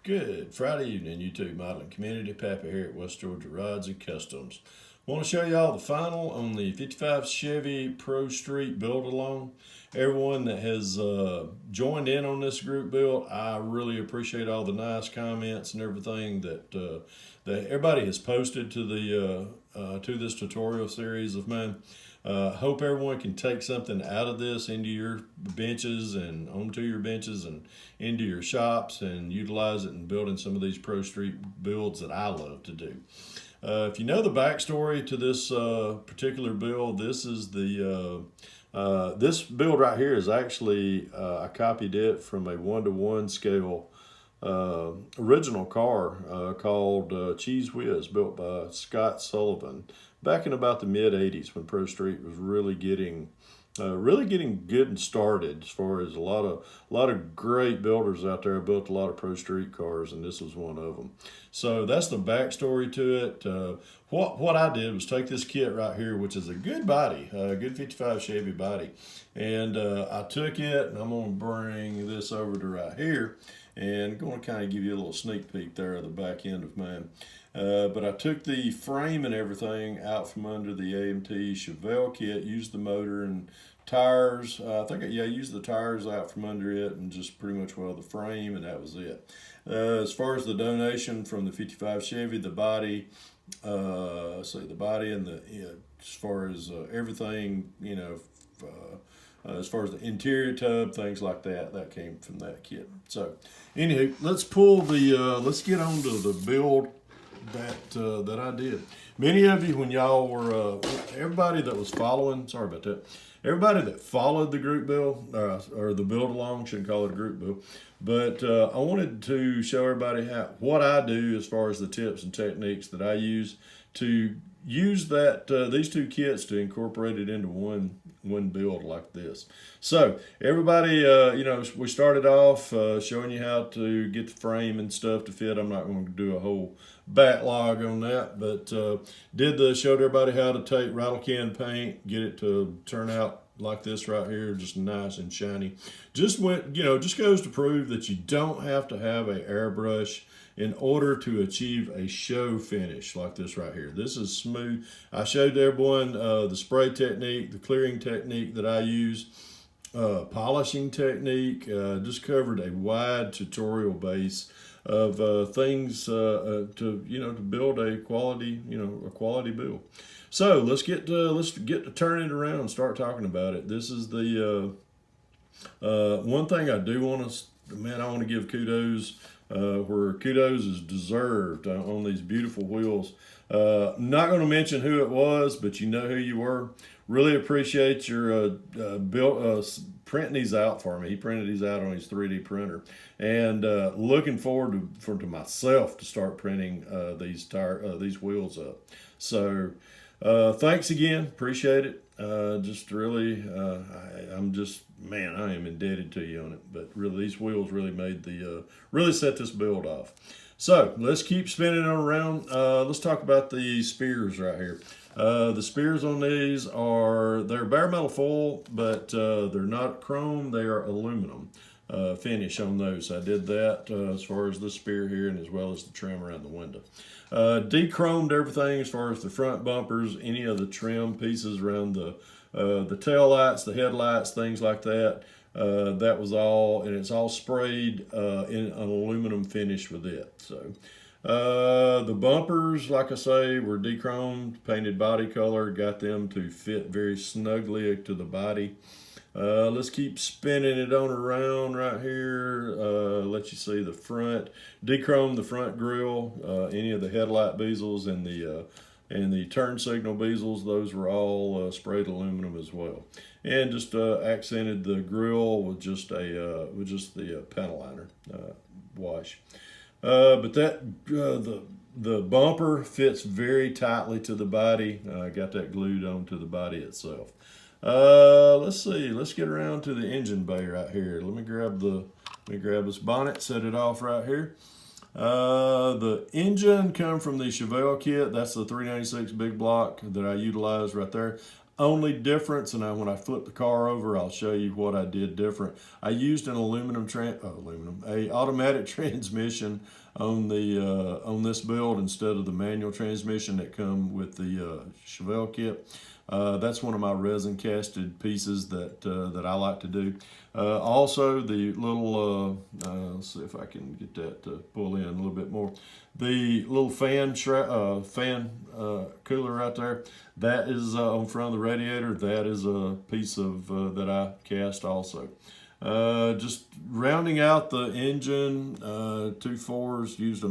Good Friday evening, YouTube modeling community. Papa here at West Georgia Rods and Customs. Want to show y'all the final on the 55 Chevy Pro Street build along. Everyone that has joined in on this group build, I really appreciate all the nice comments and everything that everybody has posted to the to this tutorial series of mine. Hope everyone can take something out of this into your benches and onto your benches and into your shops and utilize it in building some of these Pro Street builds that I love to do. If you know the backstory to this particular build, this is this build right here is actually I copied it from a 1-to-1 scale original car called Cheese Whiz, built by Scott Sullivan back in about the mid 80s when Pro Street was really getting good and started. As far as a lot of great builders out there built a lot of Pro Street cars, and this was one of them. So that's the backstory to it. What I did was take this kit right here, which is a good body, a good 55 Chevy body, and I took it, and I'm going to bring this over to right here, and I'm going to kind of give you a little sneak peek there of the back end of mine. But I took the frame and everything out from under the AMT Chevelle kit, used the motor and tires. I used the tires out from under it and just pretty much the frame, and that was it. As far as the donation from the 55 Chevy, the body, the body and as far as everything, as far as the interior tub, things like that, that came from that kit. So, anywho, let's get on to the build that I did. Many of you, when y'all were, everybody that was following, sorry about that, everybody that followed the group build, or the build along, shouldn't call it a group build, but I wanted to show everybody what I do as far as the tips and techniques that I use to use these two kits to incorporate it into one build like this. So everybody, we started off showing you how to get the frame and stuff to fit. I'm not going to do a whole backlog on that, but showed everybody how to take rattle can paint, get it to turn out like this right here, just nice and shiny. Just goes to prove that you don't have to have an airbrush in order to achieve a show finish like this right here. This is smooth. I showed everyone the spray technique, the clearing technique that I use, polishing technique, just covered a wide tutorial base of things to build a quality build. So let's get to turn it around and start talking about it. This is the one thing I do want to, I want to give kudos where kudos is deserved on these beautiful wheels. Not going to mention who it was, but you know who you were. Really appreciate your printing these out for me. He printed these out on his 3D printer, and looking forward to myself to start printing these wheels up. So thanks again, appreciate it. Just really, I am indebted to you on it. But really, these wheels really made really set this build off. So let's keep spinning it around. Let's talk about the spears right here. The spears on these they're bare metal foil, but they're not chrome, they are aluminum finish on those. I did that as far as the spear here and as well as the trim around the window. Dechromed everything as far as the front bumpers, any of the trim pieces around the tail lights, the headlights, things like that. That was all, and it's all sprayed in an aluminum finish with it. So the bumpers, like I say, were dechromed, painted body color, got them to fit very snugly to the body. Let's keep spinning it on around right here. Let you see the front. Dechrome the front grille, any of the headlight bezels and the turn signal bezels. Those were all sprayed aluminum as well, and just accented the grille with just the panel liner wash. But the bumper fits very tightly to the body. Got that glued onto the body itself. Let's see. Let's get around to the engine bay right here. Let me grab this bonnet, set it off right here. The engine come from the Chevelle kit. That's the 396 big block that I utilized right there. only difference, and when I flip the car over, I'll show you what I did different. I used an a automatic transmission on this build instead of the manual transmission that come with the Chevelle kit. That's one of my resin casted pieces that I like to do. Also, the little let's see if I can get that to pull in a little bit more. The little fan cooler right there, that is on front of the radiator. That is a piece of that I cast also. Just rounding out the engine, 2.4s, used a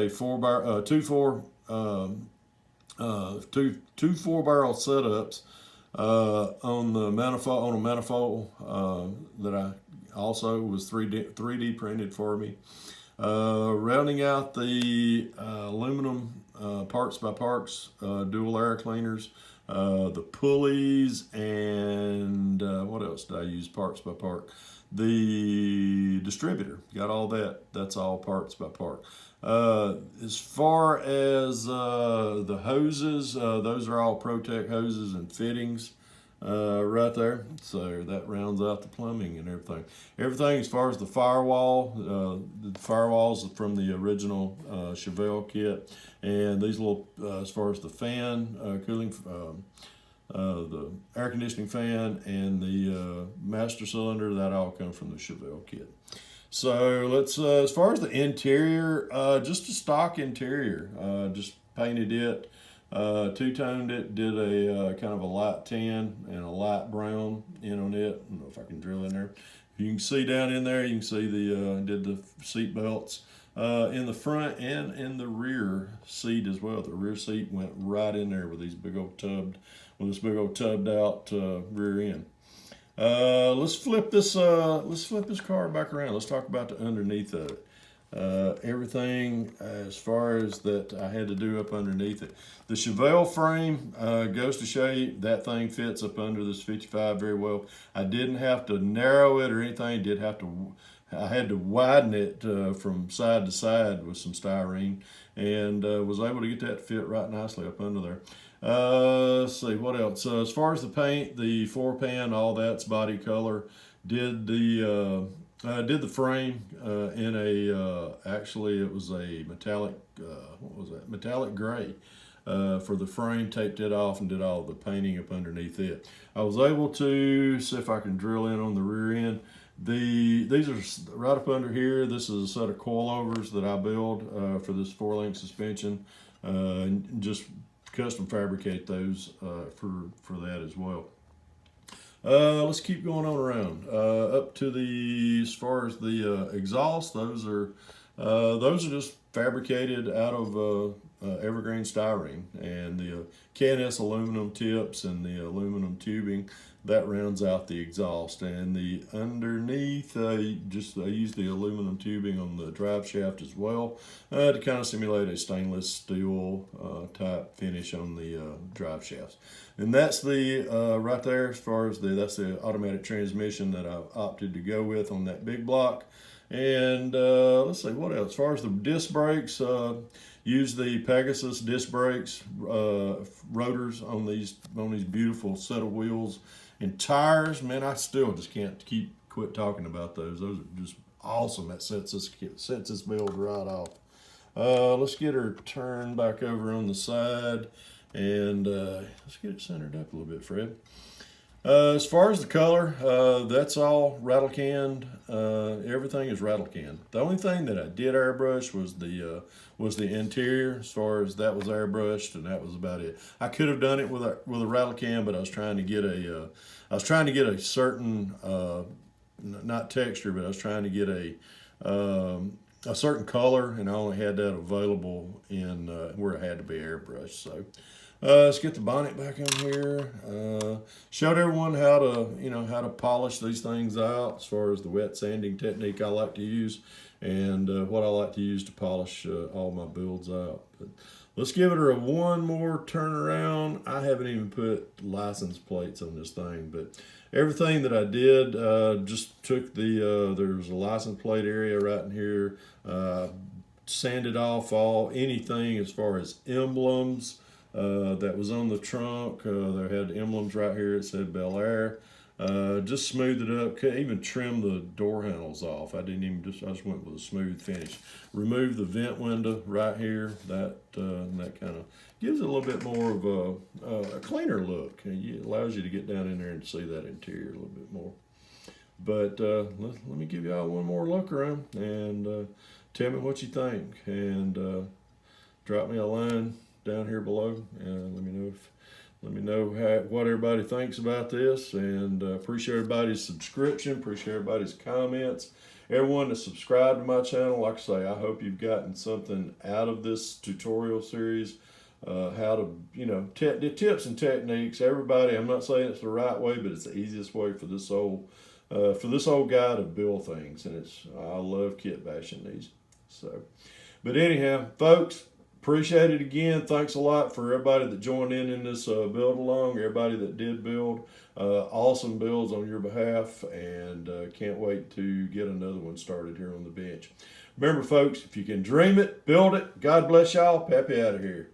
4-barrel setups on a manifold that I also was 3D printed for me. Rounding out the aluminum parts by parts, dual air cleaners, the pulleys, and what else did I use parts by part? The distributor, got all that. That's all parts by part. As far as the hoses, those are all Protect hoses and fittings right there. So that rounds out the plumbing and everything. Everything as far as the firewalls from the original Chevelle kit, and these little, as far as the fan, cooling, the air conditioning fan, and the master cylinder, that all come from the Chevelle kit. So let's, as far as the interior, just a stock interior, just painted it, two-toned it, did a kind of a light tan and a light brown in on it. I don't know if I can drill in there. You can see down in there, you can see did the seat belts in the front and in the rear seat as well. The rear seat went right in there with this big old tubbed out rear end. Let's flip this car back around. Let's talk about the underneath of it. Everything as far as that I had to do up underneath it. The Chevelle frame goes to show you that thing fits up under this 55 very well. I didn't have to narrow it or anything. I had to widen it from side to side with some styrene, and was able to get that to fit right nicely up under there. Let's see what else. As far as the paint, the 4-pan, all that's body color. Did the frame in a actually it was a metallic metallic gray for the frame. Taped it off and did all the painting up underneath it. I was able to see if I can drill in on the rear end. These are right up under here. This is a set of coilovers that I build for this 4-link suspension. And just custom fabricate those for that as well. Let's keep going on around up to as far as the exhaust. Those are just fabricated out of evergreen styrene, and the K&S aluminum tips and the aluminum tubing that rounds out the exhaust. And the underneath, I use the aluminum tubing on the drive shaft as well to kind of simulate a stainless steel type finish on the drive shafts. And that's the right there, as far as that's the automatic transmission that I opted to go with on that big block. And let's see what else. As far as the disc brakes, use the Pegasus disc brakes rotors on these beautiful set of wheels. And tires, man, I still just can't quit talking about those. Those are just awesome. That sets this build right off. Let's get her turned back over on the side, and let's get it centered up a little bit, Fred. As far as the color, that's all rattle canned. Everything is rattle canned. The only thing that I did airbrush was the interior. As far as that was airbrushed, and that was about it. I could have done it with a rattle can, but I was trying to get a certain not texture, but I was trying to get a certain color, and I only had that available in where it had to be airbrushed. So. Let's get the bonnet back on here. Showed everyone how to polish these things out as far as the wet sanding technique I like to use, and what I like to use to polish all my builds out. But let's give it one more turnaround. I haven't even put license plates on this thing, but everything that I did, just took there's a license plate area right in here, sanded off anything as far as emblems, that was on the trunk. They had emblems right here. It said Bel Air. Just smoothed it up. Could even trim the door handles off. I just went with a smooth finish. Remove the vent window right here. That kind of gives it a little bit more of a cleaner look. It allows you to get down in there and see that interior a little bit more. But let me give y'all one more look around and tell me what you think. And drop me a line down here below and let me know what everybody thinks about this, and appreciate everybody's subscription, appreciate everybody's comments. Everyone that subscribed to my channel, like I say, I hope you've gotten something out of this tutorial series. How to, the tips and techniques. Everybody, I'm not saying it's the right way, but it's the easiest way for this old guy to build things. And I love kit bashing these. So, but anyhow, folks, appreciate it again. Thanks a lot for everybody that joined in this build along, everybody that did build. Awesome builds on your behalf, and can't wait to get another one started here on the bench. Remember, folks, if you can dream it, build it. God bless y'all. Pappy out of here.